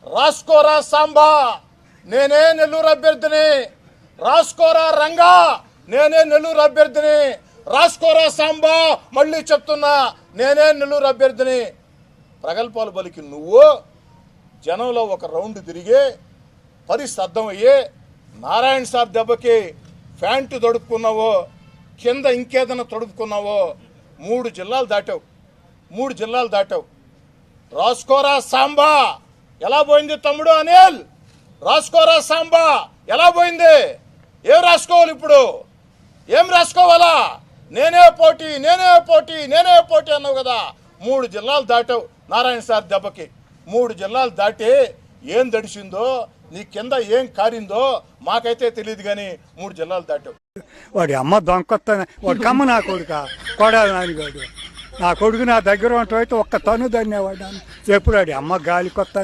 రాసుకోరా సాంబా నేనే నెల్లూరు అభ్యర్థిని, రాసుకోరా రంగా నేనే నెల్లూరు అభ్యర్థిని, రాసుకోరా సాంబా మళ్ళీ చెప్తున్నా నేనే నెల్లూరు అభ్యర్థిని. ప్రగల్భాలు పలికి నువ్వు జనంలో ఒక రౌండ్ తిరిగి పరిస్థితి అర్థమయ్యి నారాయణ సార్ దెబ్బకి ప్యాంటు తడుపుకున్నావో కింద ఇంకేదైనా తడుపుకున్నావో 3 జిల్లాలు దాటావు. రాసుకోరా సాంబా ఎలా పోయింది తమ్ముడు అనిల్? రాసుకోరా సాంబా ఎలా పోయింది? ఏం రాసుకోవాలి ఇప్పుడు? ఏం రాసుకోవాలా? నేనే పోటీ అన్నావు కదా. 3 జిల్లాలు దాటావు నారాయణ సార్ దెబ్బకి. 3 జిల్లాలు దాటి ఏం దడిచిందో నీ కింద ఏం కారిందో మాకైతే తెలియదు, కానీ 3 జిల్లాలు దాటావు. వాడి అమ్మ దొంకొత్త వాడి కమ్మ నా కొడుక కొడాలి నాన్నగాడు. నా కొడుకు నా దగ్గర ఉంటే ఒక్క తను ధన్యవాదాన్ని చెప్పుడు వాడి అమ్మ గాలి కొత్త